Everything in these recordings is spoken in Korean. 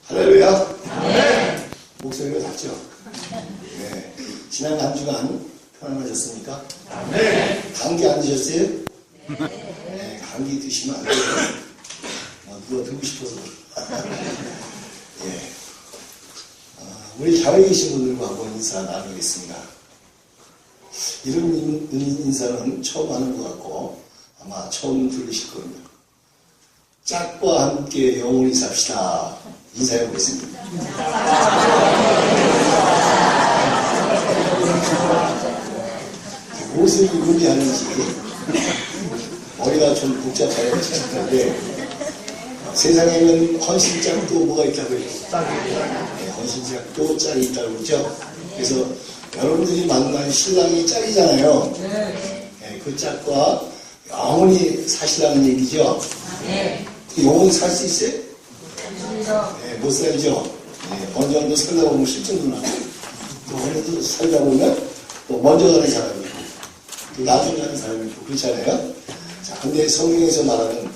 할렐루야. 네. 목소리가 작죠? 네. 지난 한 주간 편안하셨습니까? 네. 감기 안 드셨어요? 네. 감기 드시면 안 돼요. 누가 들고 싶어서. 예. 우리 자외에 계신 분들과 한번 인사 나누겠습니다. 이런 인사는 처음 하는 것 같고 아마 처음 들으실 겁니다. 짝과 함께 영원히 삽시다. 인사해 보겠습니다. 무엇을 의미하는지 머리가 좀 복잡하게 싶은데 세상에는 헌신짝도 뭐가 있다고 해요? 네, 헌신짝도 짝이 있다고 그러죠. 그래서 여러분들이 만난 신랑이 짝이잖아요. 네, 그 짝과 영원히 사시라는 얘기죠. 영원히 살 수 있어요? 네, 못 살죠. 네, 어느 정도 살다 보면 실증도 나고 또 어느 정도 살다 보면 또 먼저 가는 사람이 있고 또 나중에 가는 사람이 있고 그렇잖아요. 자, 근데 성경에서 말하는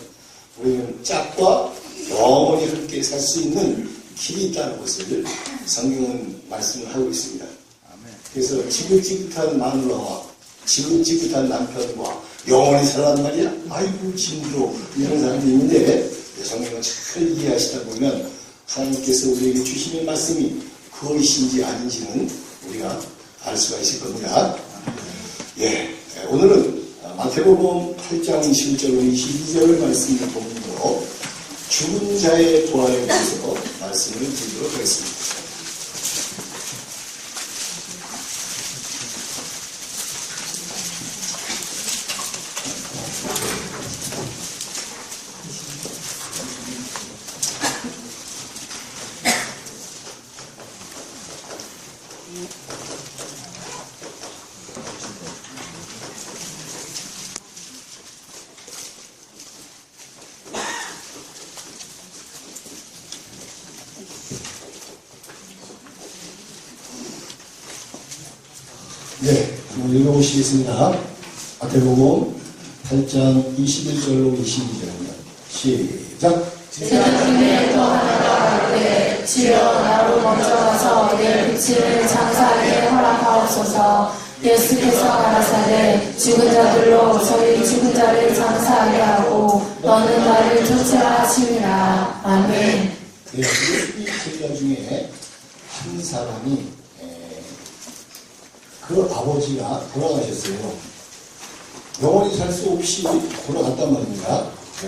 우리는 짝과 영원히 함께 살 수 있는 길이 있다는 것을 성경은 말씀을 하고 있습니다. 그래서 지긋지긋한 마누라와 지긋지긋한 남편과 영원히 살란 말이야? 아이고 징그러 이런 사람이 있는데 성경을 잘 이해하시다 보면 하나님께서 우리에게 주시는 말씀이 그것인지 아닌지는 우리가 알 수가 있을 겁니다. 예, 오늘은 마태복음 8장 21절로 22절 말씀을 본문으로 죽은 자의 부활에 대해서 말씀을 드리도록 하겠습니다. 네, 한번 읽어보시겠습니다. 마태복음 8장 21절로 22절입니다. 시작! 제자 중에 또 하나가 이르되 주여 나로 먼저 가서 내 빛을 장사하게 허락하옵소서. 예수께서 가라사대 죽은 자들로 저희 죽은 자를 장사하게 하고 너는 나를 쫓으라 하시니라. 아멘. 네, 이 제자 중에 한 사람이 그 아버지가 돌아가셨어요. 영원히 살 수 없이 돌아갔단 말입니다.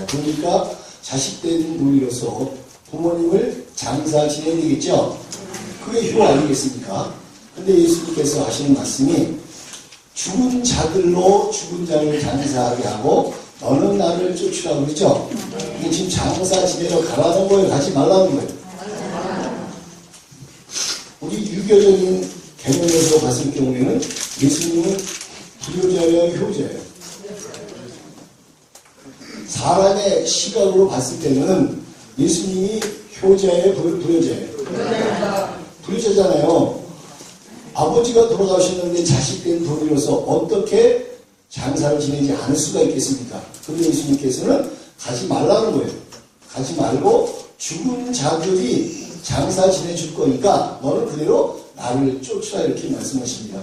그러니까 자식된 노리로서 부모님을 장사 지내야 되겠죠? 그게 효 아니겠습니까? 근데 예수님께서 하시는 말씀이 죽은 자들로 죽은 자를 장사하게 하고 너는 나를 쫓으라 그러죠? 지금 장사 지내러 가라는 거예요? 가지 말라는 거예요? 우리 유교적인 개념에서 봤을 경우에는 예수님은 불효자예요, 효자예요? 사람의 시각으로 봤을 때는 예수님이 효자예요, 불효자예요? 불효자잖아요. 아버지가 돌아가셨는데 자식된 돈으로서 어떻게 장사를 지내지 않을 수가 있겠습니까? 그런데 예수님께서는 가지 말라는 거예요. 가지 말고 죽은 자들이 장사 지내줄 거니까 너는 그대로 나를 쫓으라 이렇게 말씀하십니다.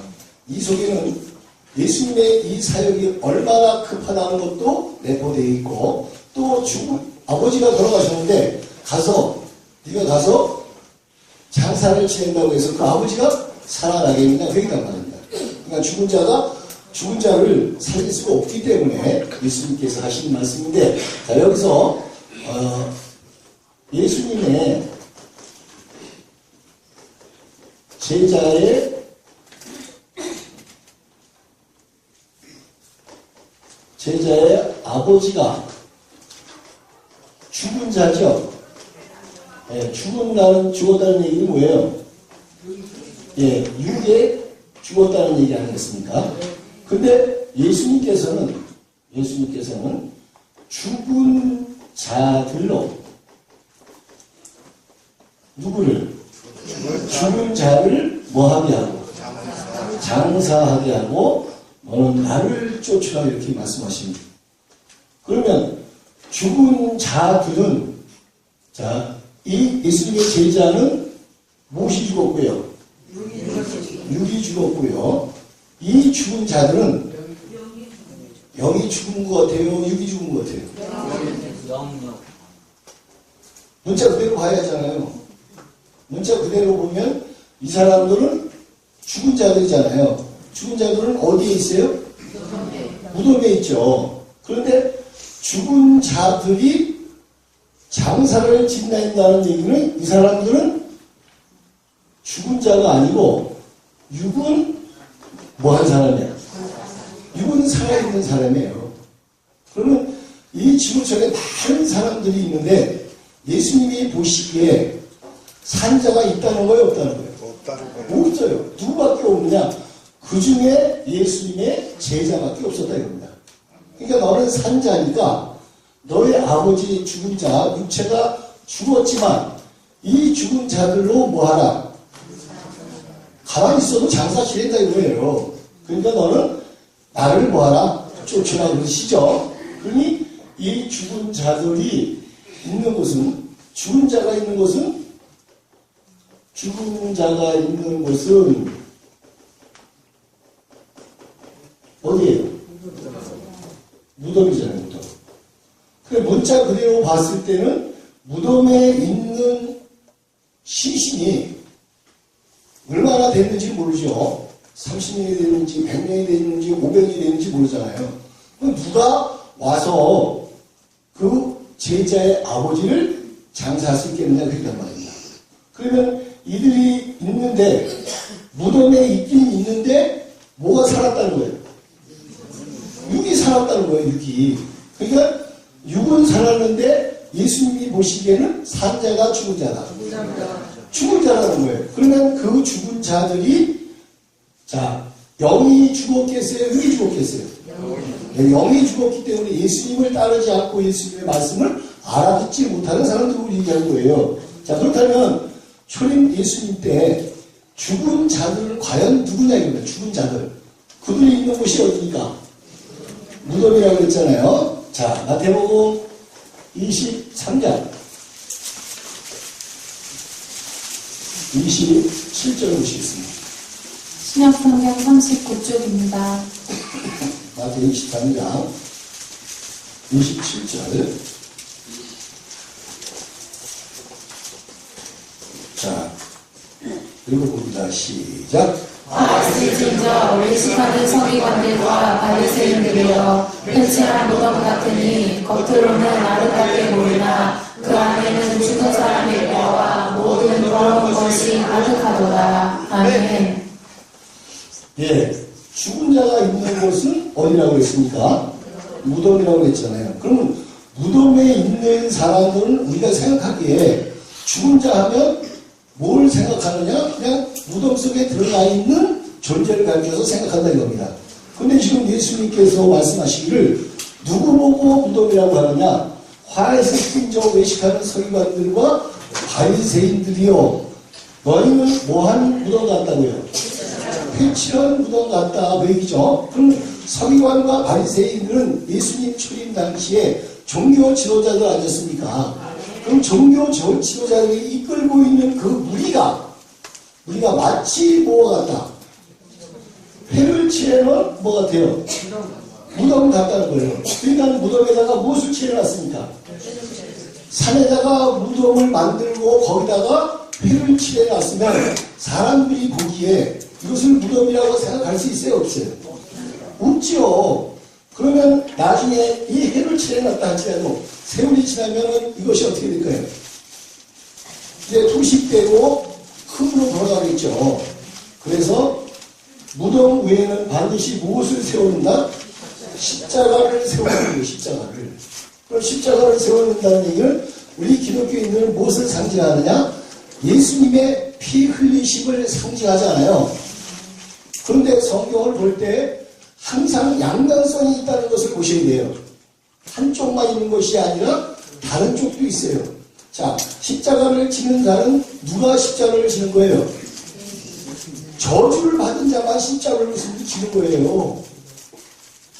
이 속에는 예수님의 이 사역이 얼마나 급하다는 것도 내포되어 있고 또 죽은 아버지가 돌아가셨는데 네가 가서 장사를 지낸다고 해서 그 아버지가 살아나겠느냐 그러단 말입니다. 그러니까 죽은 자를 살릴 수가 없기 때문에 예수님께서 하신 말씀인데 자 여기서 예수님의 제자의 아버지가 죽은 자죠. 예, 죽었다는 얘기는 뭐예요? 예, 육에 죽었다는 얘기 아니겠습니까? 근데 예수님께서는 죽은 자들로 누구를? 죽은 자를 뭐하게 하고? 장사하게 하고 너는 나를 쫓으라 이렇게 말씀하십니다. 그러면 죽은 자들은 이 예수님의 제자는 무엇이 죽었고요? 육이 죽었고요. 이 죽은 자들은 영이 죽은 것 같아요? 육이 죽은 것 같아요? 문자 그대로 봐야 하잖아요. 문자 그대로 보면 이 사람들은 죽은 자들이잖아요. 죽은 자들은 어디에 있어요? 무덤에 있죠. 그런데 죽은 자들이 장사를 짓는다는 얘기는 이 사람들은 죽은 자가 아니고 육은 뭐한 사람이야? 육은 살아있는 사람이에요. 그러면 이 지구촌에 많은 사람들이 있는데 예수님이 보시기에 산자가 있다는 거예요? 없다는 거예요? 없어요. 누구밖에 없느냐? 그 중에 예수님의 제자밖에 없었다 이겁니다. 그러니까 너는 산자니까 너의 아버지 죽은 자, 육체가 죽었지만 이 죽은 자들로 뭐하라? 가만히 있어도 장사 지낸다 이거예요. 그러니까 너는 나를 뭐하라? 쫓으라 그러시죠. 그러니 이 죽은 자들이 있는 곳은, 죽은 자가 있는 곳은 어디예요? 무덤이잖아요, 무덤. 그래, 문자 그대로 봤을 때는 무덤에 있는 시신이 얼마나 됐는지 모르죠. 30년이 됐는지, 100년이 됐는지, 500년이 됐는지 모르잖아요. 그럼 누가 와서 그 제자의 아버지를 장사할 수 있겠느냐, 그랬단 말입니다. 그러면 이들이 있는데, 무덤에 있긴 있는데, 뭐가 살았다는 거예요? 육이 살았다는 거예요, 육이. 그러니까, 육은 살았는데, 예수님이 보시기에는 산자가 죽은 자다. 죽은 자라는 거예요. 그러면 그 죽은 자들이, 자, 영이 죽었겠어요? 육이 죽었겠어요? 영이 죽었기 때문에 예수님을 따르지 않고 예수님의 말씀을 알아듣지 못하는 사람들을 얘기하는 거예요. 자, 그렇다면, 초림 예수님 때 죽은 자들은 과연 누구냐 이겁니다. 죽은 자들. 그들이 있는 곳이 어디입니까? 무덤이라고 그랬잖아요. 자, 마태복음 23장 27절 보시겠습니다. 신약성경 39쪽입니다. 마태 23장 27절. 자, 읽어봅니다. 시작. 아시진저 외식하는 서기관들과 바리새인들이여 편치한 무덤 같으니 겉으로는 아름답게 보이나 그 안에는 죽은 사람의 뼈와 모든 더러운 것이 가득하도다. 아멘. 예, 죽은 자가 있는 곳은 어디라고 했습니까? 무덤이라고 했잖아요. 그러면 무덤에 있는 사람들은 우리가 생각하기에 죽은 자 하면 뭘 생각하느냐? 그냥 무덤 속에 들어가 있는 존재를 가르쳐서 생각한다 이겁니다. 근데 지금 예수님께서 말씀하시기를 누구 보고 무덤이라고 하느냐? 화에서 낀저 외식하는 서기관들과 바리새인들이요. 너희는 뭐한 무덤 같다고요? 회칠한 무덤 같다 그 얘기죠. 그럼 서기관과 바리새인들은 예수님 초림 당시에 종교 지도자들 아니었습니까? 그럼 종교 지도자들이 이끌고 있는 그 무리가 마치 뭐가 같다? 회를 칠해놓은 뭐 같아요? 무덤 같다는 거예요. 그러니까 무덤에다가 무엇을 칠해놨습니까? 산에다가 무덤을 만들고 거기다가 회를 칠해놨으면 사람들이 보기에 이것을 무덤이라고 생각할 수 있어요? 없어요? 없죠. 그러면 나중에 이 회를 칠해놨다 할지라도 세월이 지나면은 이것이 어떻게 될까요? 이제 투식되고 흙으로 돌아가겠죠. 그래서 무덤 외에는 반드시 무엇을 세워놓는다? 십자가를 세워놓는 거예요. 십자가를. 그럼 십자가를 세워놓는다는 얘기는 우리 기독교인들은 무엇을 상징하느냐? 예수님의 피 흘리심을 상징하잖아요. 그런데 성경을 볼 때 항상 양면성이 있다는 것을 보셔야 돼요. 한쪽만 있는 것이 아니라 다른 쪽도 있어요. 자, 십자가를 지는 자는 누가 십자가를 지는 거예요? 저주를 받은 자만 십자가를 지는 거예요.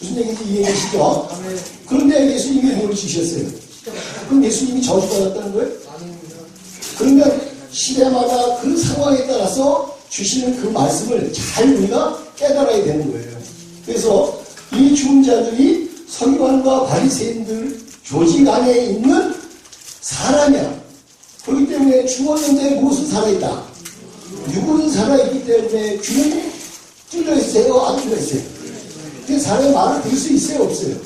무슨 얘기인지 이해되시죠? 그런데 예수님이 뭘 지셨어요? 그럼 예수님이 저주받았다는 거예요? 그러면 시대마다 그 상황에 따라서 주시는 그 말씀을 잘 우리가 깨달아야 되는 거예요. 그래서 이 죽은 자들이 서기관과 바리새인들 조직 안에 있는 사람이야. 그렇기 때문에 죽었는데 무엇은 살아있다. 육은 살아있기 때문에 귀는 뚫려있어요? 안 뚫려있어요? 그 사람의 말을 들을 수 있어요? 없어요?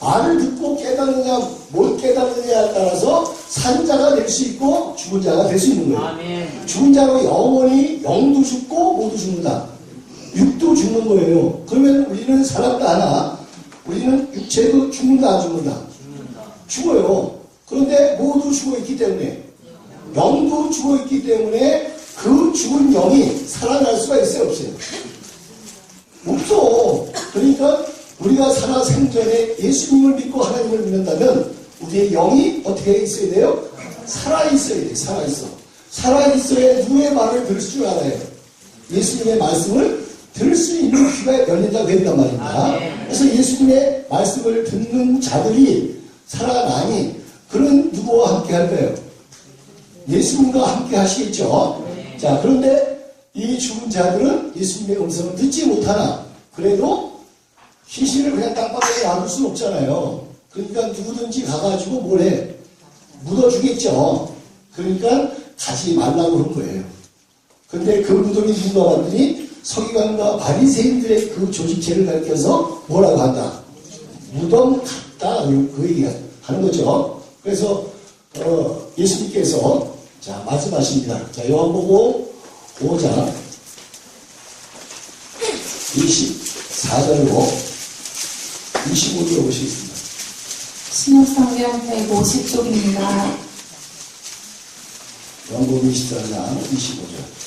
말을 듣고 깨닫느냐 못 깨닫느냐에 따라서 산 자가 될 수 있고 죽은 자가 될 수 있는 거예요. 아멘. 죽은 자로 영원히 영도 죽고 모두 죽는다. 육도 죽는 거예요. 그러면 우리는 살았다 하나 우리는 육체도 죽는다 안 죽는다? 죽어요. 그런데 모두 죽어있기 때문에 영도 죽어있기 때문에 그 죽은 영이 살아날 수가 있어요? 없어요? 없어. 그러니까 우리가 살아 생전에 예수님을 믿고 하나님을 믿는다면 우리의 영이 어떻게 있어야 돼요? 살아있어야 돼요. 살아있어. 살아있어야 누구의 말을 들을 줄 알아요. 예수님의 말씀을 들을 수 있는 귀가 열린다고 했단 말입니다. 그래서 예수님의 말씀을 듣는 자들이 살아나니 그런 누구와 함께 할까요? 예수님과 함께 하시겠죠. 자, 그런데 이 죽은 자들은 예수님의 음성을 듣지 못하나 그래도 시신을 그냥 땅바닥에 놔둘 수는 없잖아요. 그러니까 누구든지 가가지고 뭘 해? 묻어주겠죠. 그러니까 가지 말라고 그런 거예요. 근데 그 무덤이 누가 봤더니 서기관과 바리새인들의 그 조직체를 가리켜서 뭐라고 한다? 무덤 같다. 그 얘기 하는 거죠. 그래서 예수님께서 자 말씀하십니다. 자 요한복음 5장 24절로 25절로 보시겠습니다. 신약성경 150쪽입니다. 요한복음 24장 25절.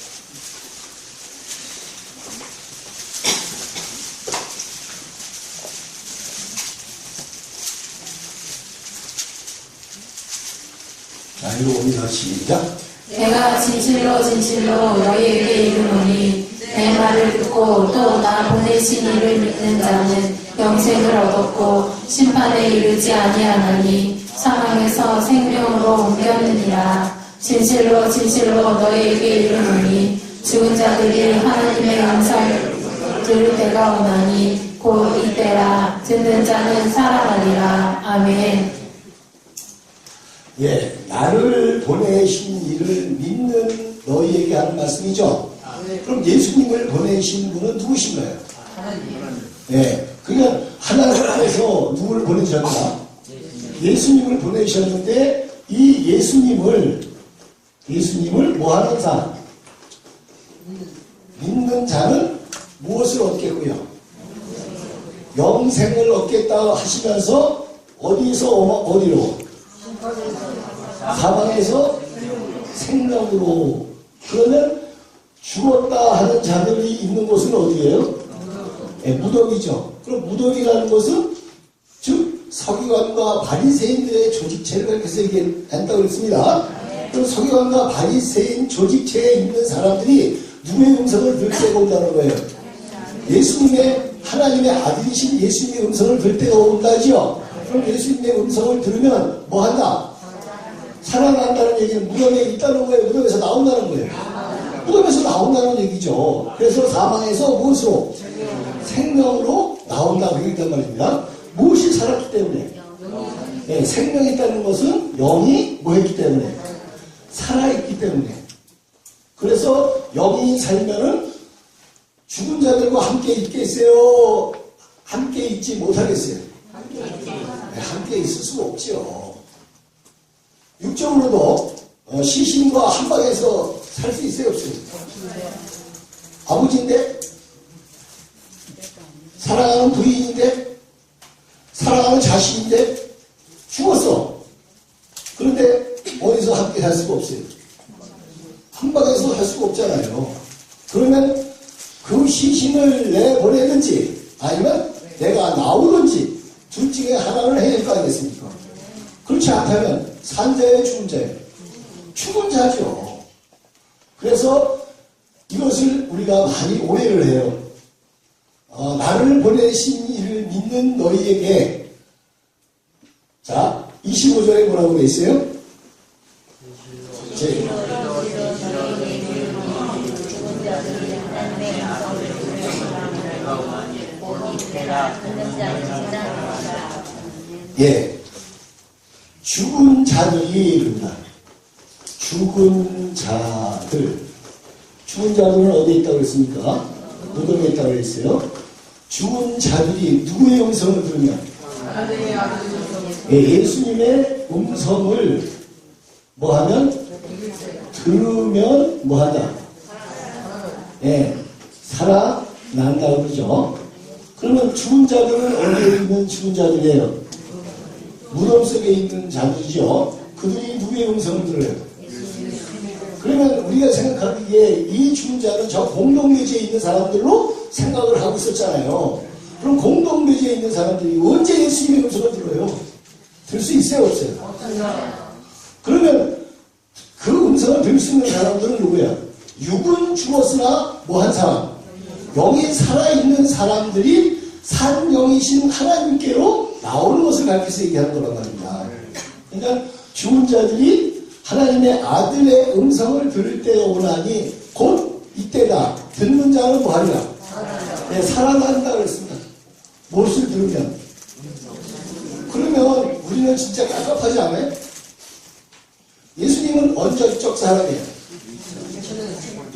자, 읽어봅니다. 시작. 내가 진실로 진실로 너희에게 이르노니 내 말을 듣고 또 나 보내신 이를 믿는 자는 영생을 얻었고 심판에 이르지 아니하나니 사망에서 생명으로 옮겼느니라. 진실로 진실로 너희에게 이르노니 죽은 자들이 하나님의 영상을 들을 때가 오나니 곧 이때라. 듣는 자는 살아나리라. 아멘. 예, 나를 보내신 이를 믿는 너희에게 하는 말씀이죠. 그럼 예수님을 보내신 분은 누구신가요? 예, 그러니까 하나님께서 누구를 보내셨나? 예수님을 보내셨는데 이 예수님을 뭐하는 자? 믿는 자는 무엇을 얻겠고요? 영생을 얻겠다 하시면서 어디로? 사방에서 생명으로. 그러면 죽었다 하는 자들이 있는 곳은 어디예요? 네, 무덤이죠. 그럼 무덤이라는 것은 즉 서기관과 바리새인들의 조직체를 가리켜서 얘기한다고 그랬습니다. 그럼 서기관과 바리새인 조직체에 있는 사람들이 누구의 음성을 들을 때가 온다는 거예요? 예수님의 하나님의 아들이신 예수님의 음성을 들을 때가 온다죠. 그럼 예수님의 음성을 들으면 뭐 한다? 살아난다는 얘기는 무덤에 있다는 거예요. 무덤에서 나온다는 거예요. 무덤에서 나온다는 얘기죠. 그래서 사망에서 무엇으로? 생명으로 나온다고 얘기했단 말입니다. 무엇이 살았기 때문에? 네, 생명이 있다는 것은 영이 뭐 했기 때문에? 살아있기 때문에. 그래서 영이 살면은 죽은 자들과 함께 있겠어요? 함께 있지 못하겠어요? 네, 함께 있을 수가 없죠. 육적으로도 시신과 한 방에서 살 수 있어요? 없어요? 아버지인데? 사랑하는 부인인데? 사랑하는 자식인데? 죽었어. 그런데 어디서 함께 살 수가 없어요? 한 방에서 할 수가 없잖아요. 그러면 그 시신을 내보내든지 아니면 내가 나오든지 둘 중에 하나를 해야 될 거 아니겠습니까? 그렇지 않다면 산자예요, 죽은 자예요? 죽은 자죠. 그래서 이것을 우리가 많이 오해를 해요. 나를 보내신 이를 믿는 너희에게 자 25절에 뭐라고 돼 있어요? 제 예, 죽은 자들이입니다. 죽은 자들. 죽은 자들은 어디에 있다고 그랬습니까? 무덤에 있다고 그랬어요. 죽은 자들이 누구의 음성을 들으면? 예, 예수님의 음성을 뭐하면? 들으면 뭐하다? 예, 살아난다고 그러죠. 그러면 죽은 자들은 어디에 있는 죽은 자들이에요? 무덤 속에 있는 자들이죠. 그들이 누구의 음성을 들어요? 그러면 우리가 생각하기에 이 죽은 자는 저 공동묘지에 있는 사람들로 생각을 하고 있었잖아요. 그럼 공동묘지에 있는 사람들이 언제 예수님의 음성을 들어요? 들 수 있어요, 없어요? 그러면 그 음성을 들을 수 있는 사람들은 누구야? 육은 죽었으나 뭐한 사람? 영이 살아있는 사람들이 산 영이신 하나님께로 나오는 것을 가르쳐서 얘기하는 거란 말입니다. 그러니까 죽은 자들이 하나님의 아들의 음성을 들을 때가 오나니 곧 이때다. 듣는 자는 뭐하리라? 네, 살아난다 그랬습니다. 무엇을 들으면? 그러면 우리는 진짜 깝깝하지 않아요? 예수님은 언제적 사람이에요?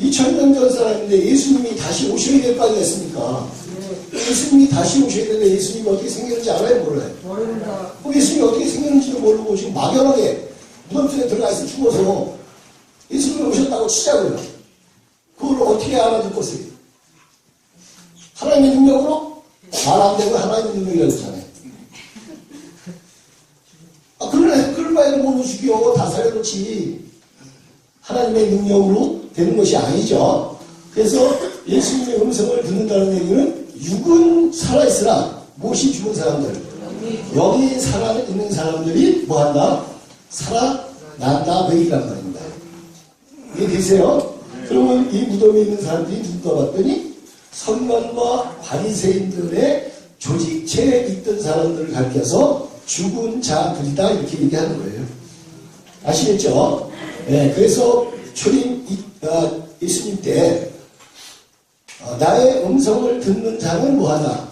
2000년 전 사람인데 예수님이 다시 오셔야 될 거 아니겠습니까? 예수님이 다시 오셔야 되는데 예수님이 어떻게 생겼는지 알아요? 몰라요? 그럼 예수님이 어떻게 생겼는지도 모르고 지금 막연하게 무덤속에 들어가 있어 죽어서 예수님이 오셨다고 치자고요. 그걸 어떻게 알아둘 것을? 하나님의 능력으로? 말 안 되고 하나님의 능력이라고 했잖아요. 아, 그러네. 그럴 바에는 못 죽여. 다 살려놓지. 하나님의 능력으로 되는 것이 아니죠. 그래서 예수님의 음성을 듣는다는 얘기는 육은 살아있으나 무엇이 죽은 사람들? 여기 살아있는 사람들이 뭐한다? 살아난다. 그 얘기란 말입니다. 이해되세요? 그러면 이 무덤에 있는 사람들이 누군가 봤더니 서기관과 바리새인들의 조직체에 있던 사람들을 가리켜서 죽은 자들이다 이렇게 얘기하는 거예요. 아시겠죠? 네, 그래서 예수님 때 나의 음성을 듣는 자는 뭐하나?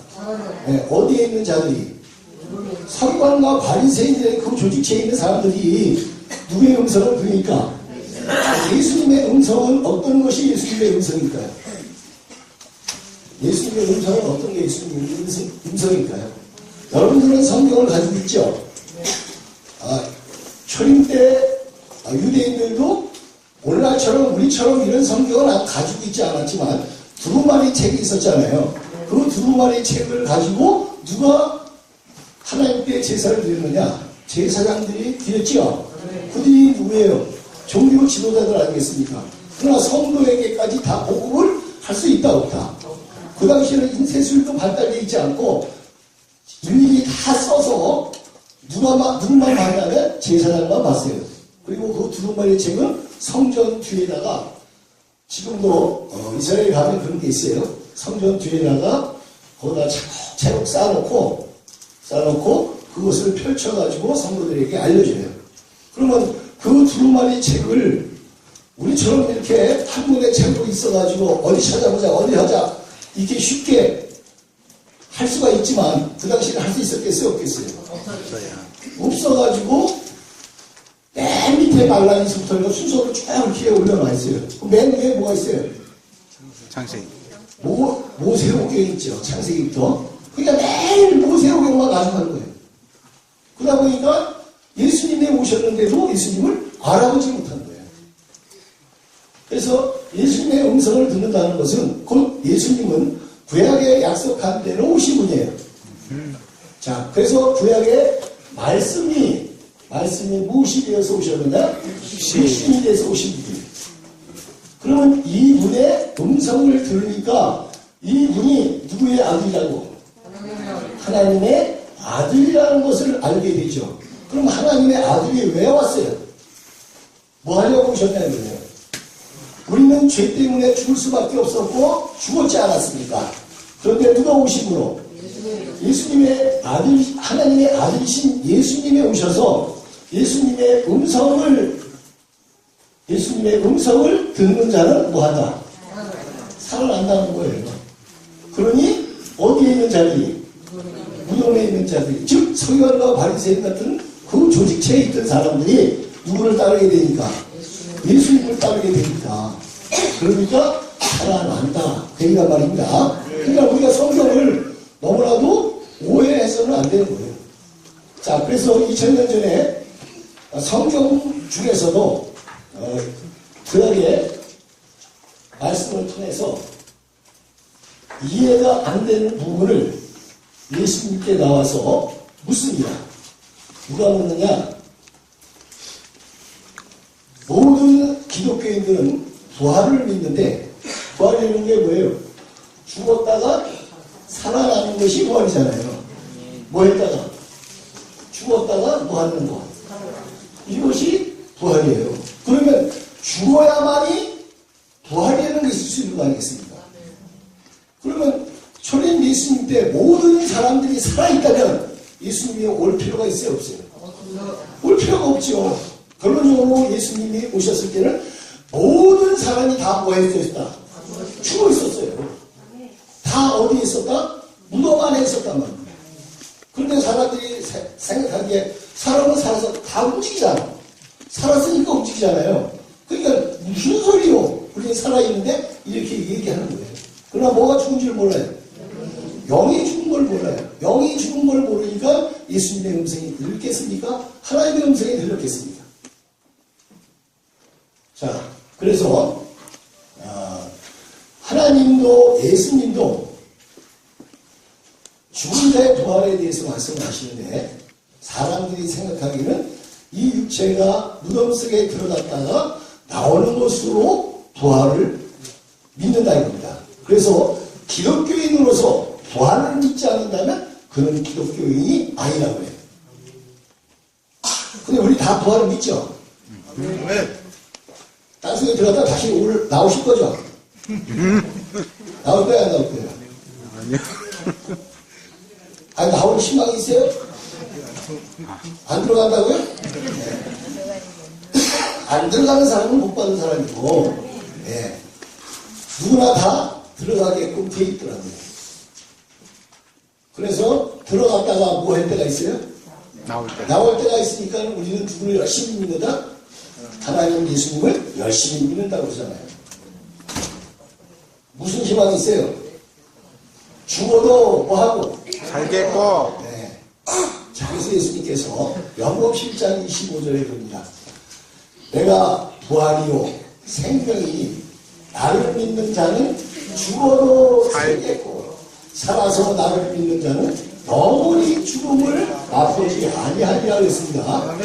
네, 어디에 있는 자들이? 서기관과 바리새인들의 그 조직체에 있는 사람들이 누구의 음성을 들으니까? 예수님의 음성은 어떤 것이 예수님의 음성일까요? 예수님의 음성은 어떤 게 예수님의 음성일까요? 여러분들은 성경을 가지고 있죠? 초림 때 유대인들도 오늘날처럼 우리처럼 이런 성경을 가지고 있지 않았지만 두루마리 책이 있었잖아요. 그 두루마리 책을 가지고 누가 하나님께 제사를 드렸느냐? 제사장들이 드렸지요. 그들이 누구예요? 종교 지도자들 아니겠습니까? 그러나 성도에게까지 다 보급을 할 수 있다 없다. 그 당시에는 인쇄술도 발달되어 있지 않고 일일이 다 써서 누구만 봤냐면 제사장만 봤어요. 그리고 그 두루마리 책은 성전 뒤에다가 지금도 이스라엘 가면 그런 게 있어요. 성전 뒤에다가 거기다 차곡차곡 쌓아놓고 그것을 펼쳐가지고 성도들에게 알려줘요. 그러면 그 두루마리 책을 우리처럼 이렇게 한문의 책으로 있어가지고 어디 찾아보자 어디 하자 이렇게 쉽게 할 수가 있지만 그 당시에는 할 수 있었겠어요? 없겠어요? 없어가지고 맨 밑에 말라니서부터 순서로 쭉 이렇게 올려놔 있어요. 맨 위에 뭐가 있어요? 창세기. 모세오경 있죠. 창세기부터. 그러니까 매일 모세오경만 가져가는 거예요. 그러다 보니까 예수님이 오셨는데도 예수님을 알아보지 못한 거예요. 그래서 예수님의 음성을 듣는다는 것은 곧 예수님은 구약에 약속한 대로 오신 분이에요. 자, 그래서 구약의 말씀이 무엇이 되어서 오셨느냐? 육신이 되어서 오신 분이에요. 그러면 이 분의 음성을 들으니까 이 분이 누구의 아들이라고? 하나님의 아들이라는 것을 알게 되죠. 그럼 하나님의 아들이 왜 왔어요? 뭐 하려고 오셨냐는 거예요. 우리는 죄 때문에 죽을 수밖에 없었고 죽었지 않았습니까? 그런데 누가 오심으로? 예수님의 아들, 하나님의 아들이신 예수님이 오셔서 예수님의 음성을 예수님의 음성을 듣는 자는 뭐하다? 살아난다는 거예요. 그러니 어디에 있는 자들이? 무덤에 있는 자들이, 즉 서기관과 바리새인 같은 그 조직체에 있던 사람들이 누구를 따르게 되니까? 예수님을 따르게 되니까. 그러니까 살아난다. 그러니까 말입니다. 그러니까 우리가 성경을 너무나도 오해해서는 안 되는 거예요. 자, 그래서 2000년 전에 성경 중에서도 그에게 말씀을 통해서 이해가 안 되는 부분을 예수님께 나와서 묻습니다. 누가 묻느냐? 모든 기독교인들은 부활을 믿는데, 부활이라는 게 뭐예요? 죽었다가 살아나는 것이 부활이잖아요. 뭐 했다가? 죽었다가 뭐 하는 거? 이것이 부활이에요. 그러면 죽어야만이 부활이라는 게 있을 수 있는 거 아니겠습니까? 그러면 초림 예수님 때 모든 사람들이 살아있다면 예수님이 올 필요가 있어요, 없어요? 올 필요가 없죠. 결론적으로 예수님이 오셨을 때는 모든 사람이 다 뭐 했었다? 죽어 있었어요. 다 어디에 있었다? 무덤 안에 있었단 말이에요. 그런데 사람들이 생각하기에 사람은 살아서 다 움직이잖아. 살았으니까 움직이잖아요. 그러니까 무슨 소리요? 우리는 살아있는데 이렇게 얘기하는 거예요. 그러나 뭐가 죽은 줄 몰라요? 영이 죽은 걸 몰라요. 영이 죽은 걸 모르니까 예수님의 음성이 들렸겠습니까? 하나님의 음성이 들렸겠습니까? 자, 그래서 하나님도 예수님도 죽은 자의 부활에 대해서 말씀하시는데, 사람들이 생각하기는 이 육체가 무덤 속에 들어갔다가 나오는 것으로 부활을 믿는다 이겁니다. 그래서 기독교인으로서 부활을 믿지 않는다면 그는 기독교인이 아니라고 해요. 근데 우리 다 부활을 믿죠? 땅속에 들어갔다 다시 오늘 나오실 거죠? 나올 거야, 안 나올 거야? 아니요. 아니, 나올 희망이 있어요? 안 들어간다고요? 네. 안 들어가는 사람은 못 받는 사람이고, 네. 누구나 다 들어가게끔 돼 있더라고요. 그래서 들어갔다가 뭐 할 때가 있어요? 나올 때가 있으니까 우리는 누구를 열심히 믿는다? 하나님 예수님을 열심히 믿는다고 그러잖아요. 무슨 희망이 있어요? 죽어도 뭐하고? 살겠고. 네. 자, 그래서 예수님께서 요한복음 7장 25절에 그럽니다. 내가 부활이요 생명이니 나를 믿는 자는 죽어도 살겠고 살아서 나를 믿는 자는 영원히 죽음을 맛보지 아니하리라 그랬습니다.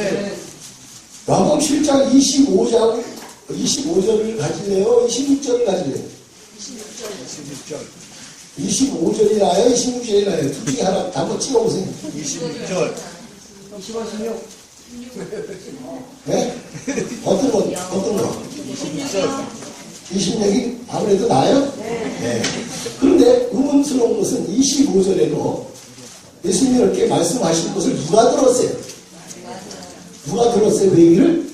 요한복음 7장 25절을 가질래요? 26절을 가질래요? 25절이 나요? 26절이 나요? 둘 중에 하나 한번 찍어보세요. 26절. 25, 16. 네? 어떤 거? 26절. 26이 아무래도 나요? 네. 그런데 의문스러운 것은 25절에도 예수님이 이렇게 말씀하신 것을 누가 들었어요? 누가 들었어요? 그 얘기를?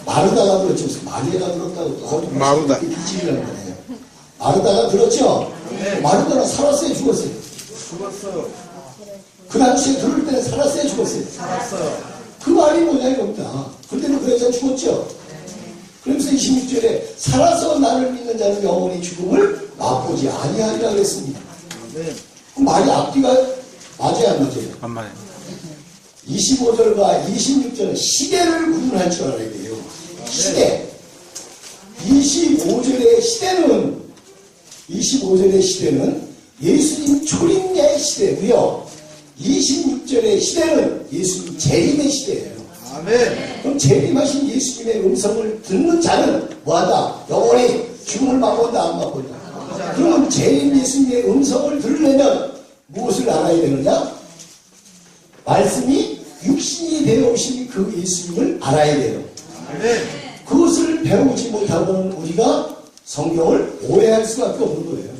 마르다가 들었죠. 무슨 마리아가 들었다고 거기 마르다. 비치라는 거예요. 마르다가 들었죠? 네. 마르다는 살았어요? 죽었어요? 죽었어요. 그 당시에 들을 때는 살았어요? 죽었어요? 살았어요. 그 말이 뭐냐 이겁니다. 그때는 그 여자 죽었죠? 그러면서 26절에 살아서 나를 믿는 자는 영원히 죽음을 맛보지 아니하리라 그랬습니다. 네. 그 말이 앞뒤가 맞아요 안 맞아요? 안 맞아요. 25절과 26절은 시대를 구분할 줄 알아야 돼요. 시대. 25절의 시대는 예수님 초림의 시대고요. 26절의 시대는 예수님 재림의 시대예요. 아멘. 그럼 재림하신 예수님의 음성을 듣는 자는 뭐하다? 영원히 죽음을 맛본다 안 맛본다? 그러면 재림 예수님의 음성을 들으려면 무엇을 알아야 되느냐? 말씀이 육신이 되어 오신 그 예수님을 알아야 돼요. 아멘. 그것을 배우지 못하고는 우리가 성경을 오해할 수밖에 없는 거예요.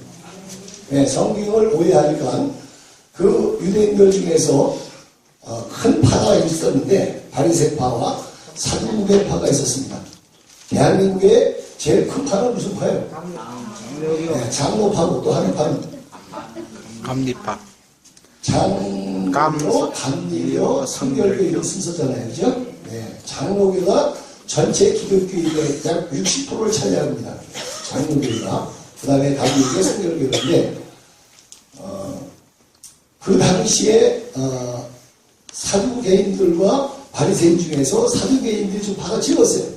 네, 성경을 오해하니까 그 유대인들 중에서 큰 파가 있었는데 바리새파와 사두개파가 있었습니다. 대한민국의 제일 큰 파는 무슨 파예요? 네, 장로파고 또 하는 파는 감리파. 장로, 감리교, 성결교 이런 순서잖아요. 그죠? 네, 장로교가 전체 기독교인의 약 60%를 차지합니다. 장로교가. 그 다음에 감리교, 성결교인데 그 당시에 사두개인들과 바리새인 중에서 사두개인들이 좀 파가 찍었어요.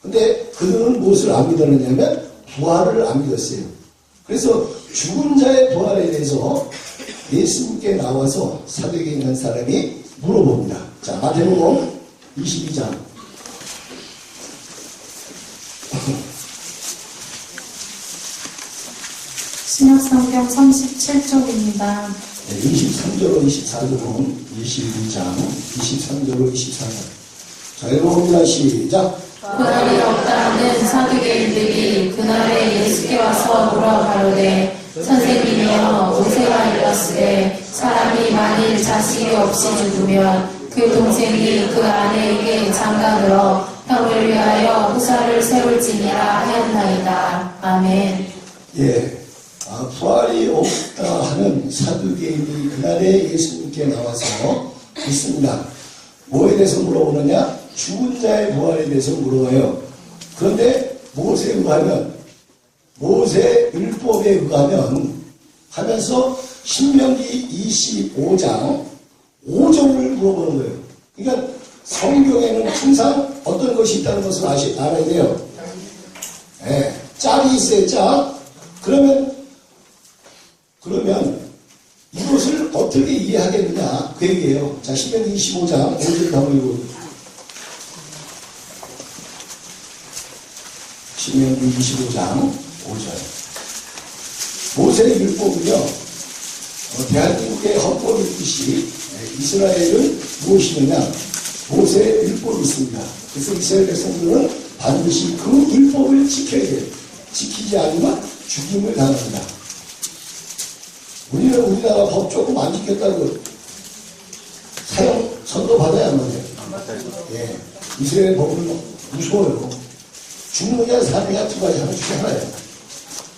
근데 그들은 무엇을 안 믿었느냐면 부활을 안 믿었어요. 그래서 죽은 자의 부활에 대해서 예수님께 나와서 사두개인 한 사람이 물어봅니다. 자, 마태복음 22장. 신약성경 37쪽입니다. 23절로 24절은 22장, 23절로 24절. 자, 읽어봅니다. 시작. 부활이 없다는 사두개인들이 그날에 예수께 와서 물어가로되 선생님이여 모세가 일렀으되 사람이 만일 자식이 없이 죽으면 그 동생이 그 아내에게 장가들어 형을 위하여 후사를 세울지니라 하였나이다. 아멘. 예. 부활이 없다 하는 사두개인이 그날에 예수님께 나와서 있습니다. 뭐에 대해서 물어보느냐? 죽은 자의 부활에 대해서 물어봐요. 그런데 모세에 의하면, 모세 율법에 의하면 하면서 신명기 25장 5절을 물어보는 거예요. 그러니까 성경에는 항상 어떤 것이 있다는 것을 알아야 돼요. 네, 짝이 있어요, 짝. 그러면 이것을 어떻게 이해하겠느냐 그 얘기예요. 자, 신명기 25장 5절 한번 신명기 25장 5절. 모세의 율법은요, 대한민국의 헌법이 있듯이 이스라엘은 무엇이느냐? 모세의 율법이 있습니다. 그래서 이스라엘 백성들은 반드시 그 율법을 지켜야 돼요. 지키지 않으면 죽임을 당합니다. 우리는 우리나라 법 조금 안 지켰다고 사형 선고 받아야 안 돼요. 예, 이스라엘 법은 무서워요. 죽느냐 사느냐 두 가지 하나 중에 하나예요.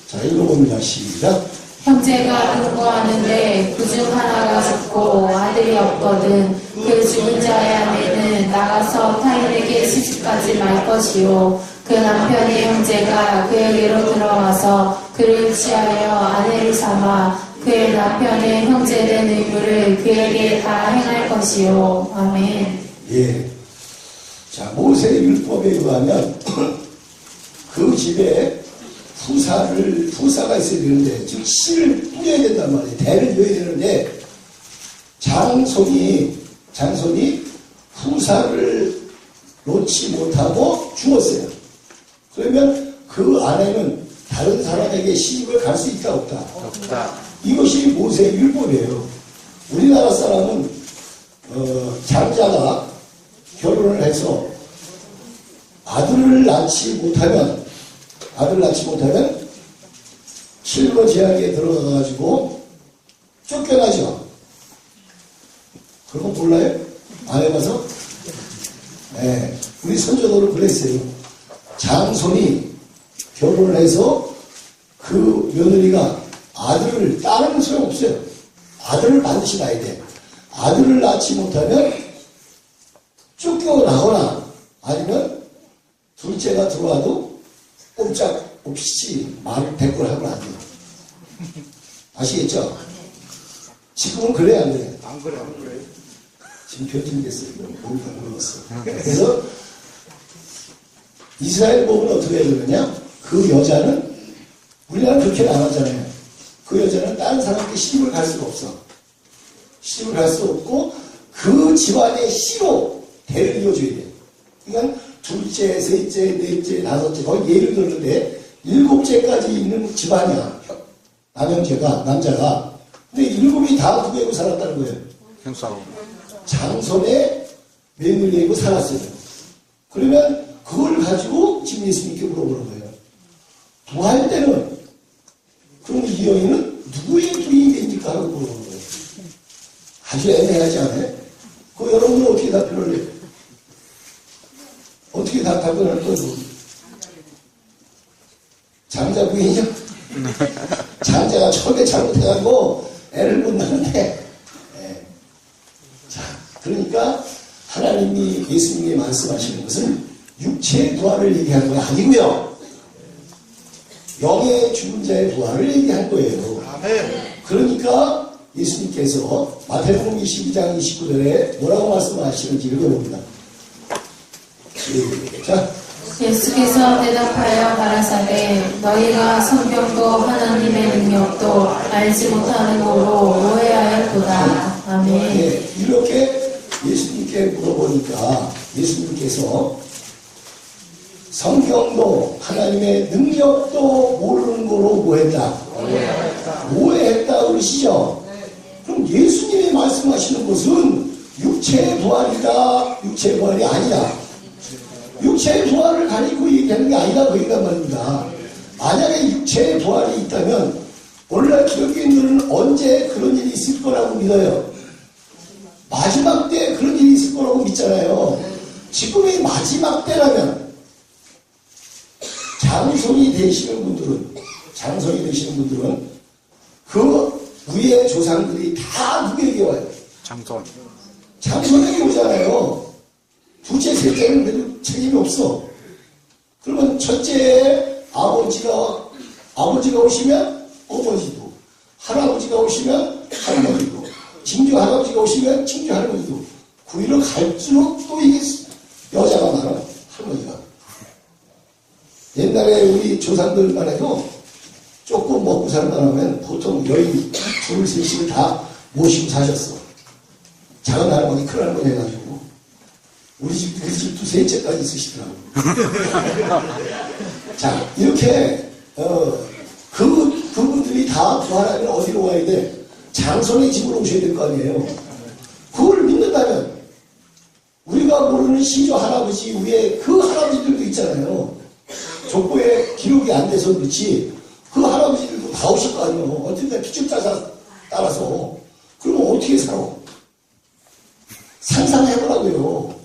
자, 읽어봅니다. 시작. 형제가 동거하는데 그중 하나가 죽고 아들이 없거든 그 죽은 자의 아내는 나가서 타인에게 시집가지 말 것이요 그 남편의 형제가 그에게로 들어와서 그를 취하여 아내를 삼아 그의 남편의 형제된 의무를 그에게 다 행할 것이요. 아멘. 예. 자, 모세의 율법에 의하면 그 집에 후사가 있어야 되는데, 즉 씨를 뿌려야 된단 말이에요. 대를 이어야 되는데 장손이 후사를 놓지 못하고 죽었어요. 그러면 그 아내는 다른 사람에게 시집을 갈 수 있다 없다? 없다. 이것이 모세의 율법이에요. 우리나라 사람은 장자가 결혼을 해서 아들을 낳지 못하면 실로 제약에 들어가가지고 쫓겨나죠. 그런 거 몰라요? 안 해봐서? 네, 우리 선조들은 그랬어요. 장손이 결혼을 해서 그 며느리가 딸은 소용없어요. 아들을 반드시 낳아야 돼. 아들을 낳지 못하면 쫓겨나거나 아니면 둘째가 들어와도 꼼짝없이 말을 대꾸를 하면 안 돼요. 아시겠죠? 지금은 그래야 안 돼요. 안 그래. 지금 변질됐어요. 몸이 다 모르겠어. 그래서 이스라엘 법은 어떻게 해야 되느냐? 그 여자는 우리나라는 그렇게 안 하잖아요. 그 여자는 다른 사람에게 시집을 갈 수가 없어. 시집을 갈 수 없고 그 집안의 씨로 대를 이어줘야 돼. 그러니까 둘째, 셋째, 넷째, 다섯째 거의 예를 들었는데 7째까지 있는 집안이야. 남자가. 근데 7이 다 누구하고 살았다는 거예요. 형사하고. 장손의 며느리하고 살았어요. 그러면 그걸 가지고 지금 예수님께 물어보는 거예요. 부활 때는 그럼 이 여인은 누구의 부인이 됩니까? 하고 물어보는 거예요. 아주 애매하지 않아요? 그 여러분은 어떻게 답변을 해요? 답답은 또 장자 부인이요? 장자가 처음에 잘못해가지고 애를 못 낳는데, 예. 자, 그러니까 하나님이 예수님이 말씀하시는 것은 육체의 부활을 얘기하는 건 아니고요. 영의 죽은 자의 부활을 얘기할 거예요. 아멘. 그러니까 예수님께서 마태복음 22장 29절에 뭐라고 말씀하시는지 읽어봅니다. 자, 예수께서 대답하여 가라사대 너희가 성경도 하나님의 능력도 알지 못하는 거로 오해하였도다. 아멘. 네, 이렇게 예수님께 물어보니까 예수님께서 성경도 하나님의 능력도 모르는 거로 뭐했다? 오해했다 그러시죠? 그럼 예수님이 말씀하시는 것은 육체의 부활이다, 육체의 부활이 아니다. 육체의 부활을 가리고 얘기하는 게 아니다, 거기가 말입니다. 만약에 육체의 부활이 있다면 오늘날 기독교인들은 언제 그런 일이 있을 거라고 믿어요? 마지막 때 그런 일이 있을 거라고 믿잖아요. 지금이 마지막 때라면 장손이 되시는 분들은 그 위에 조상들이 다 누구에게 와요? 장손. 장손에게 오잖아요. 둘째, 셋째는 그래도 책임이 없어. 그러면 첫째에 아버지가 오시면 어머니도, 할아버지가 오시면 할머니도, 증조 할아버지가 오시면 증조 할머니도, 그 위로 갈수록 또 이게 여자가 많아, 할머니가. 옛날에 우리 조상들만 해도 조금 먹고 살만 하면 보통 여인 둘, 셋을 다 모시고 사셨어. 작은 할머니, 큰 할머니 해가지고. 우리 집도 셋째까지 있으시더라고. 자, 이렇게, 그분들이 다 부활하면 어디로 와야 돼? 장손의 집으로 오셔야 될 거 아니에요. 그걸 믿는다면, 우리가 모르는 시조 할아버지 위에 그 할아버지들도 있잖아요. 족보에 기록이 안 돼서 그렇지, 그 할아버지들도 다 오실 거 아니에요. 어쨌든 피줄 따라서. 그러면 어떻게 살아? 상상해보라고요.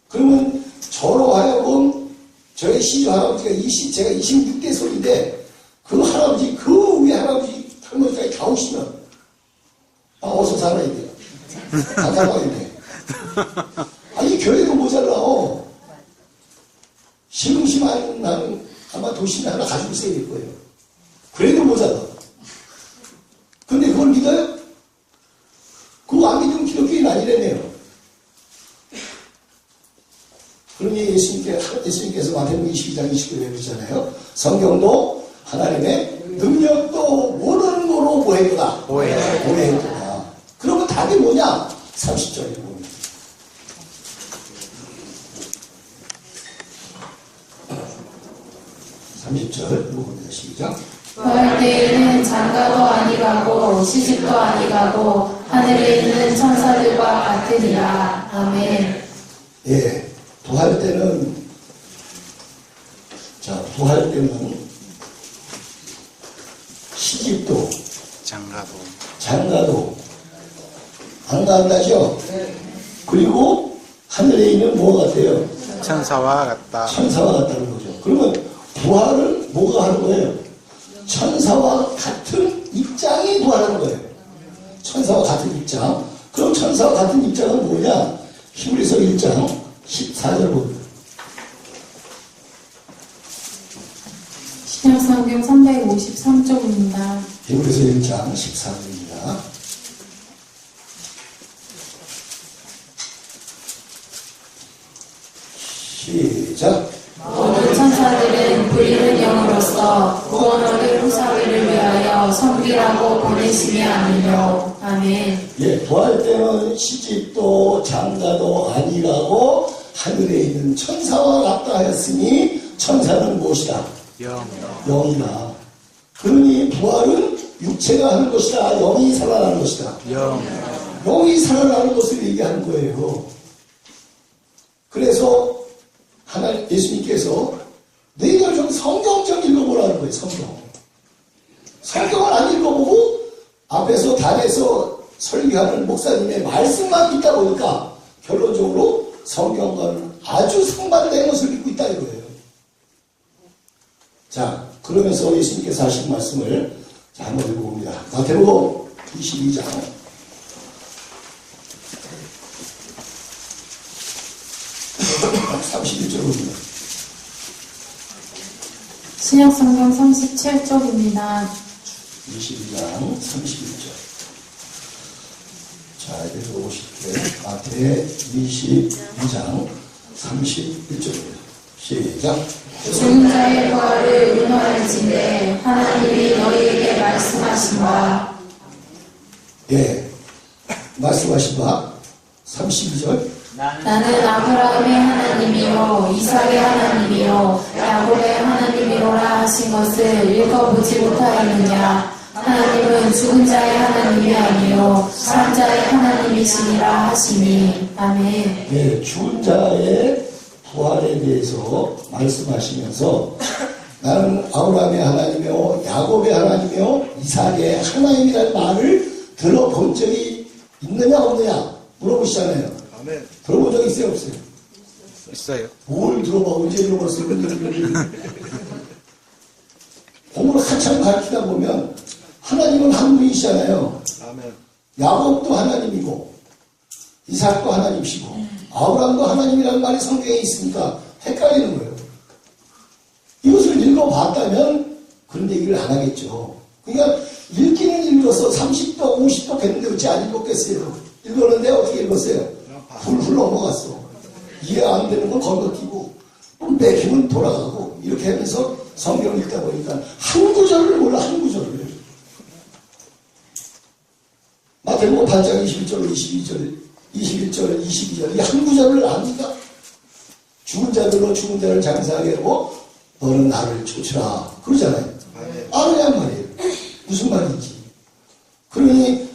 그러면 저로 하여금 저희 시조 할아버지가 제가 26대 소리인데 그 할아버지, 그 위에 할아버지, 할머니까지 다 오시면 어서 살아야 돼요. 다 살아야 돼. 아니 교회도 모자라요. 시금시만 나는 아마 도시에 하나 가지고 있어야 될 거예요. 그래도 모자라. 근데 그걸 믿어요? 그거 안 믿으면 기독교인 아니라네요. 그러니 예수님께서 마태복음 22장 29절에 그러잖아요. 성경도 하나님의 능력도 모르는 거로 뭐해도다. 오해도다. 그러면 답이 뭐냐? 30절에 보면. 30절 읽어봅니다. 시작. 부활 때에는 장가도 아니가고 시집도 아니가고 하늘에 있는 천사들과 같으리라. 아멘. 예. 부활 때는 시집도 장가도 안 간다죠. 그리고 하늘에 있는 뭐가 같아요? 천사와 같다. 천사와 같다는 거죠. 그러면 부활은 뭐가 하는 거예요? 천사와 같은 입장이 부활하는 거예요. 천사와 같은 입장. 그럼 천사와 같은 입장은 뭐냐? 히브리서 1장 14절 봅니다. 신약성경 353쪽입니다. 히브리서 1장 14절입니다. 시작. 모든 천사들은 불리는 영으로서 구원 얻을 후사회를 위하여 섬기라고 보내심이 아니요. 아멘. 예, 부활 때는 시집도 장가도 아니라고 하늘에 있는 천사와 같다 하였으니 천사는 무엇이다? 영이다. 그러니 부활은 육체가 하는 것이다. 영이 살아나는 것이다. 영이 살아나는 것을 얘기하는 거예요. 그래서 하나님 예수님께서 너희가 좀 성경 좀 읽어보라는 거예요. 성경을 안 읽어보고 앞에서 단에서 설교하는 목사님의 말씀만 듣다 보니까 결론적으로 성경과는 아주 상반된 것을 믿고 있다 이거예요. 자, 그러면서 예수님께서 하신 말씀을 자, 한번 읽어봅니다. 마태복음 22장 31절입니다. 신약성경 37쪽입니다. 22장 31절. 자, 이제 들어보실게요. 마태 22장 31절입니다. 시작. 죽은 자의 부활을 윤호할진대 하나님이 너희에게 말씀하신 바. 예, 말씀하신 바 32절. 나는 아브라함의 하나님이요 이삭의 하나님이요 야곱의 하나님이로라 하신 것을 읽어보지 못하였느냐. 하나님은 죽은 자의 하나님이 아니요 산 자의 하나님이시니라 하시니. 아멘. 예, 죽은 자의 부활에 대해서 말씀하시면서 나는 아브라함의 하나님이요 야곱의 하나님이요 이삭의 하나님이라는 말을 들어본 적이 있느냐 없느냐 물어보시잖아요. 아멘. 들어본 적 있어요 없어요? 있어요. 뭘 들어봐 언제 들어봤어요? 공부를 한참 가르치다 보면 하나님은 한 분이시잖아요. 아멘. 야곱도 하나님이고 이삭도 하나님이시고 아브라함도 하나님이라는 말이 성경에 있으니까 헷갈리는 거예요. 이것을 읽어봤다면 그런 얘기를 안 하겠죠. 그러니까 읽기는 읽어서 30도 50도 됐는데 어찌 안 읽었겠어요. 읽었는데 어떻게 읽었어요? 훌훌 넘어갔어. 이해 안 되는 건 건너뛰고 또 내키면 돌아가고 이렇게 하면서 성경을 읽다 보니까 한 구절을 몰라. 한 구절을. 마태복음 8장 21절 22절 21절 22절 이 한 구절을 압니까? 죽은 자들로 죽은 자를 장사하게 하고 너는 나를 쫓으라 그러잖아요. 아느냐 말이에요. 무슨 말인지. 그러니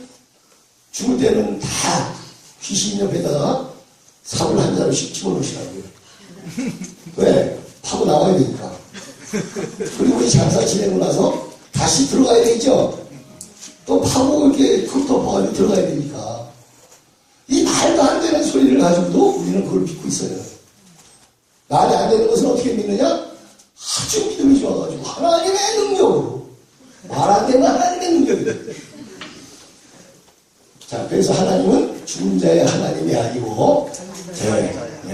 죽을 때는 다 귀신 옆에다가 삽을 한 자루씩 집어넣으시라고요. 왜? 파고 나와야 되니까. 그리고 이 장사 지내고 나서 다시 들어가야 되죠. 또 파고 이렇게 흙덮어가지고 들어가야 되니까. 이 말도 안 되는 소리를 가지고도 우리는 그걸 믿고 있어요. 말이 안 되는 것은 어떻게 믿느냐? 아주 믿음이 좋아가지고 하나님의 능력으로. 말 안 되는 하나님의 능력이에요. 자, 그래서 하나님은 죽은 자의 하나님이 아니고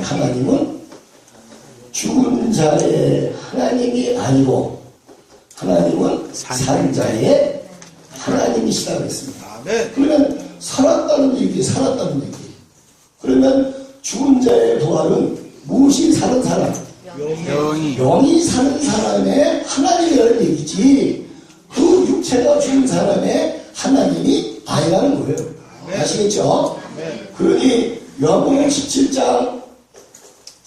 하나님은 죽은 자의 하나님이 아니고 하나님은 산 자의 하나님이시다고 했습니다. 아멘. 그러면 살았다는 얘기, 살았다는 얘기. 그러면 죽은 자의 부활은 무엇이 사는 사람? 영이 사는 사람의 하나님이라는 얘기지 그 육체가 죽은 사람의 하나님이 아니라는 거예요. 아시겠죠? 그러니 요한복음 17장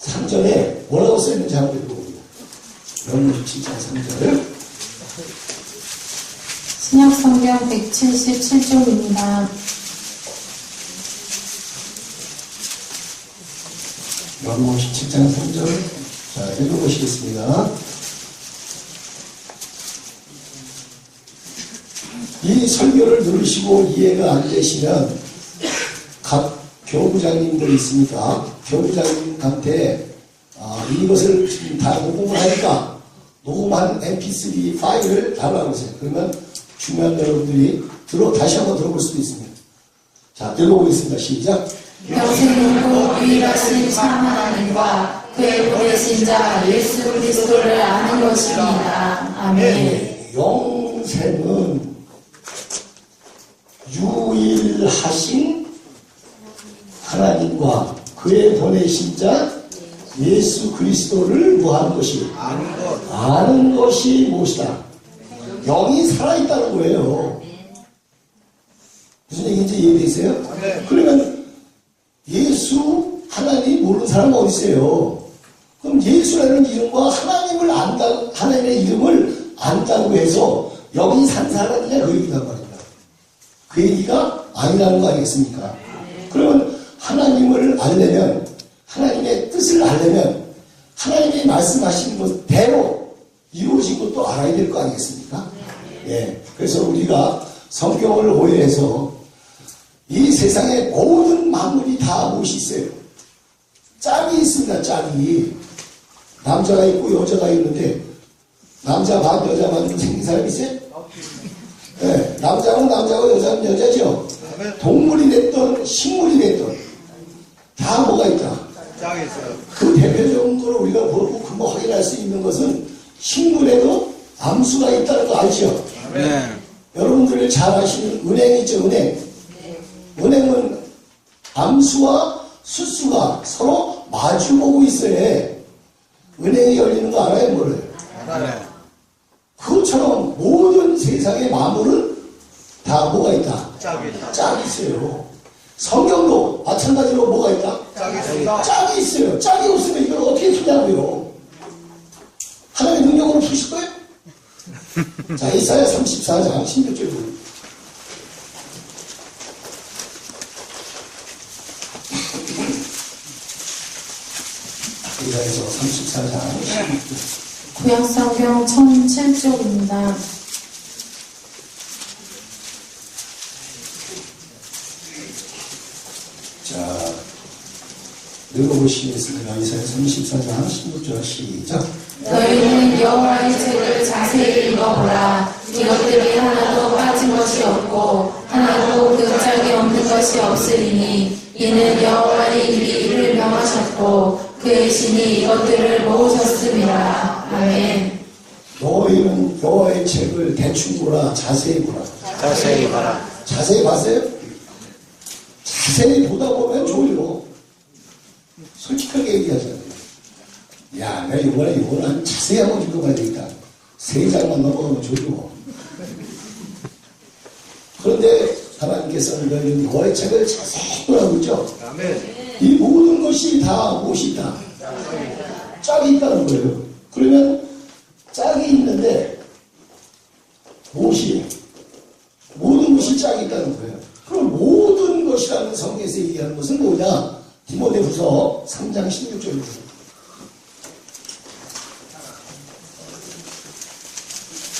3절에 뭐라고 써있는지 한번 읽어봅니다. 요한복음 17장 3절을 신약성경 177쪽입니다. 요한복음 17장 3절 자 읽어보시겠습니다. 이 설교를 들으시고 이해가 안 되시면 각 교부장님들이 있으니까 교부장님한테 이것을 지금 다 녹음을 하니까 녹음한 mp3 파일을 달라고 하세요. 그러면 중요한 여러분들이 다시 한번 들어볼 수도 있습니다. 자, 읽어보겠습니다. 시작. 영생으로 유일하신 참 하나님과 그의 보내신 자 예수 그리스도를 아는 것입니다. 아멘. 영생은 유일하신 하나님과 그의 보내신 자 예수 그리스도를 뭐하는 것이? 아는 것이 무엇이다? 영이 살아있다는 거예요. 무슨 얘기인지 이해되세요? 그러면 예수 하나님 모르는 사람은 어디 있어요? 그럼 예수라는 이름과 하나님을 안다, 하나님의 이름을 안다고 해서 영이 산 사람이냐 그 얘기단 말입니다. 그 얘기가 아니라는 거 아니겠습니까? 그러면 하나님을 알려면 하나님의 뜻을 알려면 하나님이 말씀하신 것대로 이루어진 것도 알아야 될 거 아니겠습니까? 예. 그래서 우리가 성경을 오해해서 이 세상의 모든 만물이 다 무엇이 있어요? 짝이 있습니다. 짝이. 남자가 있고 여자가 있는데 남자 반 여자 반 생긴 사람이 있어요? 네, 남자는 남자고 여자는 여자죠. 동물이 됐던 식물이 됐던 다 뭐가 있다. 짝이 있어요. 그 대표적으로 우리가 보고 금방 확인할 수 있는 것은 식물에도 암수가 있다는 거 알죠? 네. 여러분들이 잘 아시는 은행 있죠, 은행. 은행은 암수와 수수가 서로 마주보고 있어야 은행이 열리는 거 알아요, 뭐를? 네. 그것처럼 모든 세상의 만물은 다 뭐가 있다? 짝이 있다. 짝이 있어요. 성경도 마찬가지로 뭐가 있다? 짝이 있습니다. 짝이 있어요. 짝이 없으면 이걸 어떻게 푸냐고요. 하나님의 능력으로 푸실 거예요? 자, 이사야 34장 16절 보세요. 이사야서 34장 16절. 구약성경 1007쪽입니다. 자, 읽어보시겠습니다. 이사야 34장 16절 시작. 너희는 여호와의 책을 자세히 읽어보라. 이것들이 하나도 빠진 것이 없고 하나도 그 짝이 없는 것이 없으리니 이는 여호와의 입이 이를 명하셨고 그의 신이 이것들을 모으셨음이라. 아멘. 너희는 여호와의 책을 대충 보라, 자세히 보라. 자세히 봐라. 자세히 봤어요? 자세히 보다 보면 좋아요. 솔직하게 얘기하잖아요. 야, 내가 이거는 자세히 한번 읽어봐야 되겠다. 3장만 넘어가면 좋죠. 그런데 하나님께서는 너희는 여호와의 책을 자세히 보라고 그러죠. 아멘. 이 모든 것이 다 무엇이 있다? 짝이 있다는 거예요. 그러면 짝이 있는데 무엇이? 모든 것이 짝이 있다는 거예요. 그럼 모든 것이라는 성경에서 얘기하는 것은 뭐냐? 디모데후서 3장 16절입니다.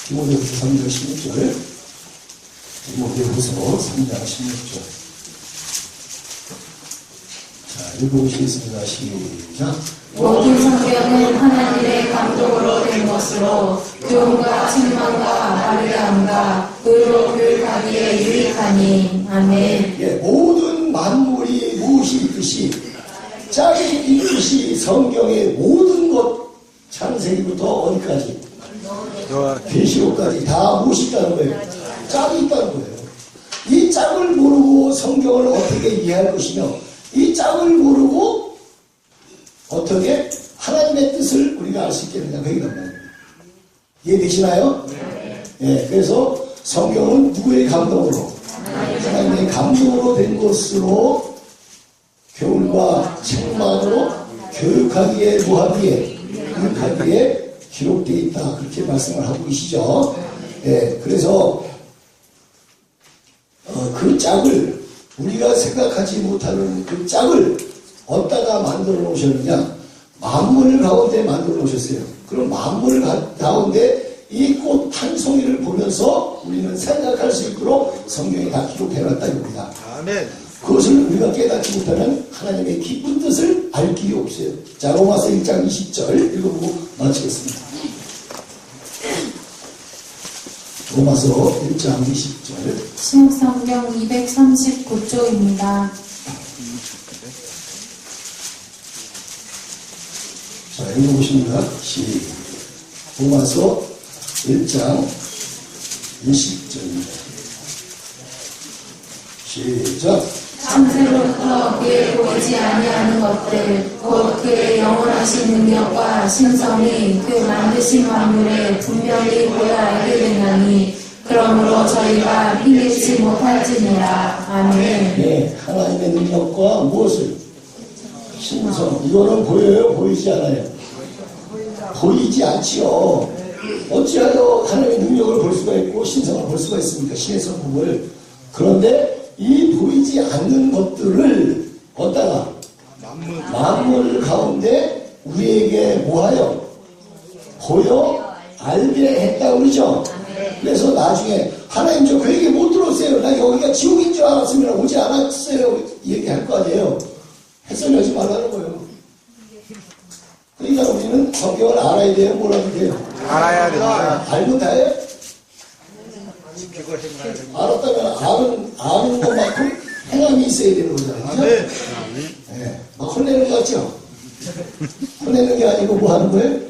디모데후서 3장 16절. 디모데후서 3장 16절. 자, 읽어보시겠습니다. 시작. 모든 성경은 하나님의 감동으로 된 것으로 교훈과 책망과 바르게함과 의로 교육하기에 유익하니. 아멘. 예, 모든 만물이 무엇이 있듯이 짝이 있듯이 성경의 모든 것 창세기부터 어디까지 계시록까지 다 무엇이 있다는 거예요? 짝이 있다는 거예요. 이 짝을 모르고 성경을 어떻게 이해할 것이며 이 짝을 모르고 어떻게 하나님의 뜻을 우리가 알 수 있겠느냐 그 얘기입니다. 이해되시나요? 예, 그래서 성경은 누구의 감동으로? 하나님의 감동으로 된 것으로 교훈과 책망으로 교육하기에 뭐하기에 교육하기에 기록되어 있다 그렇게 말씀을 하고 계시죠. 예, 그래서 그 짝을 우리가 생각하지 못하는 그 짝을 어디다가 만들어 놓으셨느냐? 만물 가운데 만들어 놓으셨어요. 그럼 만물 가운데 이 꽃 한 송이를 보면서 우리는 생각할 수 있도록 성경에 다 기록해 놨다 이겁니다. 아멘. 그것을 우리가 깨닫지 못하면 하나님의 깊은 뜻을 알 길이 없어요. 자, 로마서 1장 20절 읽어보고 마치겠습니다. 로마서 1장 20절. 신약성경 239쪽입니다. 자, 읽어보십니다. 로마서 1장 20절입니다. 시작. 창세로부터 그의 보이지 아니하는 것들 곧 그의 영원하신 능력과 신성이 그 만드신 만물에 분명히 보여 알게 되나니 그러므로 저희가 믿지 못할지니라. 아멘. 네, 하나님의 능력과 무엇을? 신성. 이거는 보여요? 보이지 않아요? 보이지 않지요. 어찌하여 하나님의 능력을 볼 수가 있고 신성을 볼 수가 있습니까? 신의 성품을. 그런데 이 보이지 않는 것들을 어디다가 만물 가운데 우리에게 뭐하여 보여 알게 했다고 그러죠. 그래서 나중에 하나님 저 그 얘기 못 들었어요. 나 여기가 지옥인 줄 알았으면 오지 않았어요. 얘기할 거 아니에요. 햇살하지 말라는 거예요. 그러니까 우리는 성경을 알아야 돼요? 뭐라고 돼요? 알아야 됩니다. 알면 다예요? 지키고 행하는 알았다면 아는 것만큼 행함이 있어야 되는 거잖아요. 그죠? 아멘. 네. 막 혼내는 거 같죠? 혼내는 게 아니고 뭐 하는 거예요?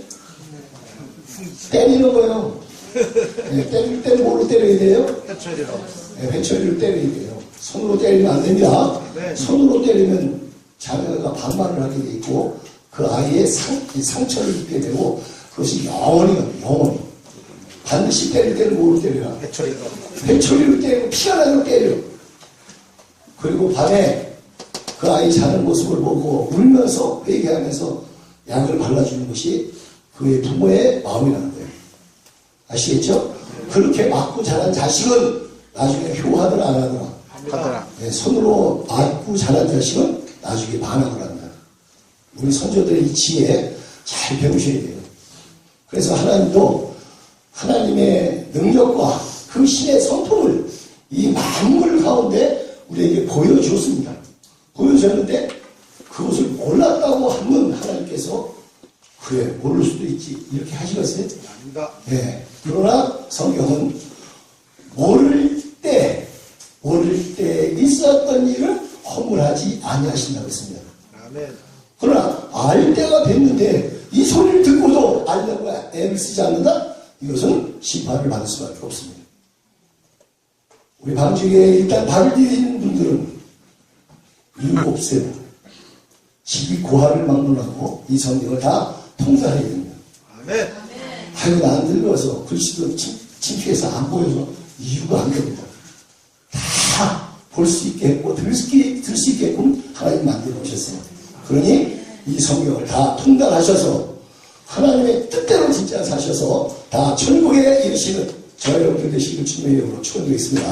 때리는 거예요. 네, 때릴 때는 뭐로 때려야 돼요? 해처리로. 네, 회초리로 때려야 돼요. 손으로 때리면 안 됩니다. 네. 손으로 때리면 자녀가 반말을 하게 돼 있고 그 아이의 상처를 입게 되고 그것이 영원히 갑니다. 영원히. 반드시 때릴 때는 뭐로 때려라? 해처리로. 회초리로 때리고 피가 나도록 때려. 그리고 밤에 그 아이 자는 모습을 보고 울면서 회개하면서 약을 발라주는 것이 그의 부모의 마음이라는 거예요. 아시겠죠? 그렇게 맞고 자란 자식은 나중에 효하더라 안 하더라? 하더라. 네, 손으로 맞고 자란 자식은 나중에 반항을 한다. 우리 선조들의 이 지혜 잘 배우셔야 돼요. 그래서 하나님도 하나님의 능력과 그 신의 성품을 이 만물 가운데 우리에게 보여주었습니다. 보여줬는데 그것을 몰랐다고 하면 하나님께서 그래 모를 수도 있지 이렇게 하시겠어요? 아닙니다. 네. 그러나 성경은 모를 때 있었던 일을 허물하지 아니하신다고 했습니다. 아멘. 그러나 알 때가 됐는데 이 소리를 듣고도 알려고 애를 쓰지 않는다? 이것은 심판을 받을 수밖에 없습니다. 우리 방주에 일단 발을 디디는 분들은 7세 집이 고하를 막론하고 이 성경을 다 통달해야 됩니다. 아멘. 아유 나 늙어서 글씨도 창피해서 안 보여서 이유가 안 됩니다. 다 볼 수 있게 했고 들 수 있게끔 하나님 만들어 오셨어요. 그러니 이 성경을 다 통달하셔서 하나님의 뜻대로 진짜 사셔서 다 천국에 이르시는 저 여러분들 되시길 주님의 이름으로 축원드리겠습니다.